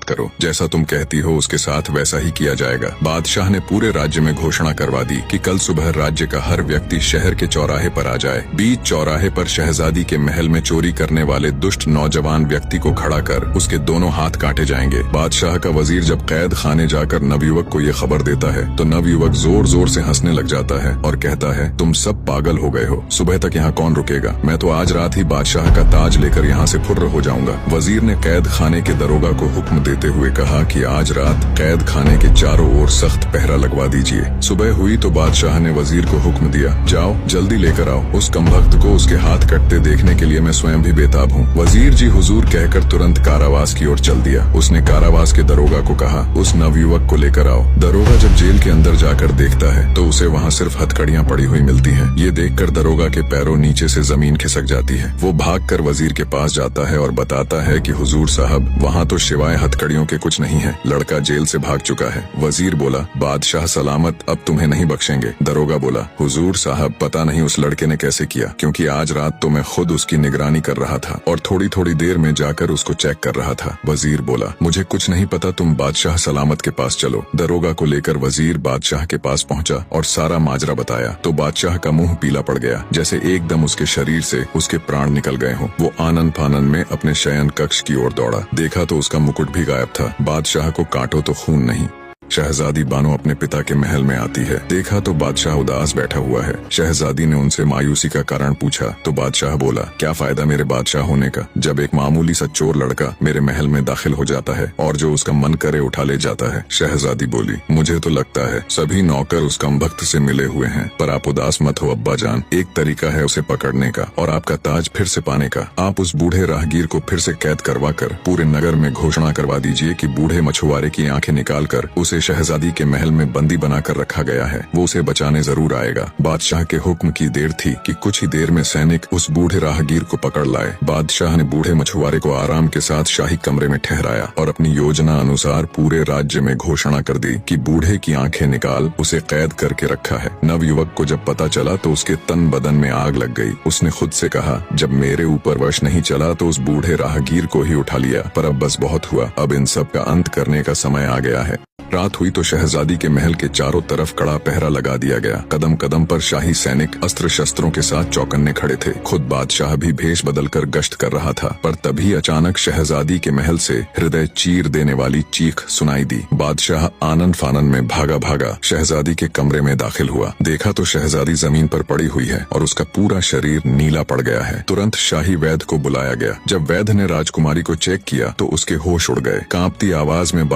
करो, जैसा तुम कहती हो उसके साथ वैसा ही किया जाएगा। बादशाह ने पूरे राज्य में घोषणा करवा दी कि कल सुबह राज्य का हर व्यक्ति शहर के चौराहे पर आ जाए। बीच चौराहे पर शहजादी के महल में चोरी करने वाले दुष्ट नौजवान व्यक्ति को खड़ा कर उसके दोनों हाथ काटे जाएंगे। बादशाह का वजीर जब कैद खाने जाकर नवयुवक को ये खबर देता है तो नवयुवक जोर जोर से हंसने लग जाता है और कहता है, तुम सब पागल हो गए हो, सुबह तक यहाँ कौन रुकेगा? मैं तो आज रात ही बादशाह का ताज लेकर यहाँ से फुर्र हो जाऊंगा। वजीर ने कैद खाने के दरोगा को हुक्म देते हुए कहा कि आज रात कैद खाने के चारों ओर सख्त पहरा लगवा दीजिए। सुबह हुई तो बादशाह ने वजीर को हुक्म दिया, जाओ जल्दी लेकर आओ, उस कमबख्त को उसके हाथ कटते देखने के लिए मैं स्वयं भी बेताब हूँ। वजीर जी हुजूर कहकर तुरंत कारावास की ओर चल दिया। उसने कारावास के दरोगा को कहा, उस नवयुवक को लेकर आओ। दरोगा जब जेल के अंदर जाकर देखता है तो उसे वहाँ सिर्फ हथकड़ियाँ पड़ी हुई मिलती हैं। ये देखकर दरोगा के पैरों नीचे से जमीन खिसक जाती है। वो भागकर वजीर के पास जाता है और बताता है कि हुजूर साहब, वहाँ तो सिवाय हथकड़ियों के कुछ नहीं है, लड़का जेल से भाग चुका है। वजीर बोला, बादशाह सलामत, अब तुम्हें नहीं बख्शेंगे। दरोगा बोला, हुजूर साहब, पता नहीं उस लड़के ने कैसे किया, क्योंकि आज रात तो मैं खुद उसकी निगरानी कर रहा था और थोड़ी थोड़ी देर में जाकर उसको चेक कर रहा था। वजीर बोला, मुझे कुछ नहीं पता, तुम बादशाह सलामत के पास चलो। दरोगा को लेकर वजीर बादशाह के पास पहुंचा और सारा माजरा बताया तो बादशाह का मुंह पीला पड़ गया, जैसे एकदम उसके शरीर से उसके प्राण निकल गए हों। वो आनन फानन में अपने शयन कक्ष की ओर दौड़ा। देखा तो उसका मुकुट भी गायब था। बादशाह को काटो तो खून नहीं। शहजादी बानो अपने पिता के महल में आती है। देखा तो बादशाह उदास बैठा हुआ है। शहजादी ने उनसे मायूसी का कारण पूछा तो बादशाह बोला, क्या फायदा मेरे बादशाह होने का, जब एक मामूली सा चोर लड़का मेरे महल में दाखिल हो जाता है और जो उसका मन करे उठा ले जाता है। शहजादी बोली, मुझे तो लगता है सभी नौकर उस कमबख्त से मिले हुए हैं, पर आप उदास मत हो अब्बा जान, एक तरीका है उसे पकड़ने का और आपका ताज फिर से पाने का। आप उस बूढ़े राहगीर को फिर से कैद करवा कर पूरे नगर में घोषणा करवा दीजिए कि बूढ़े मछुआरे की आंखें निकाल कर उसे शहजादी के महल में बंदी बनाकर रखा गया है, वो उसे बचाने जरूर आएगा। बादशाह के हुक्म की देर थी कि कुछ ही देर में सैनिक उस बूढ़े राहगीर को पकड़ लाए। बादशाह ने बूढ़े मछुआरे को आराम के साथ शाही कमरे में ठहराया और अपनी योजना अनुसार पूरे राज्य में घोषणा कर दी कि बूढ़े की आंखें निकाल उसे कैद करके रखा है। नवयुवक को जब पता चला तो उसके तन बदन में आग लग गई। उसने खुद से कहा, जब मेरे ऊपर वश नहीं चला तो उस बूढ़े राहगीर को ही उठा लिया, पर अब बस बहुत हुआ, अब इन सब का अंत करने का समय आ गया है। रात हुई तो शहजादी के महल के चारों तरफ कड़ा पहरा लगा दिया गया। कदम कदम पर शाही सैनिक अस्त्र शस्त्रों के साथ चौकन्ने खड़े थे। खुद बादशाह भी भेष बदलकर गश्त कर रहा था, पर तभी अचानक शहजादी के महल से हृदय चीर देने वाली चीख सुनाई दी। बादशाह आनन फानन में भागा भागा शहजादी के कमरे में दाखिल हुआ। देखा तो शहजादी जमीन पर पड़ी हुई है और उसका पूरा शरीर नीला पड़ गया है। तुरंत शाही वैद्य को बुलाया गया। जब वैद्य ने राजकुमारी को चेक किया तो उसके होश उड़ गए। कांपती आवाज में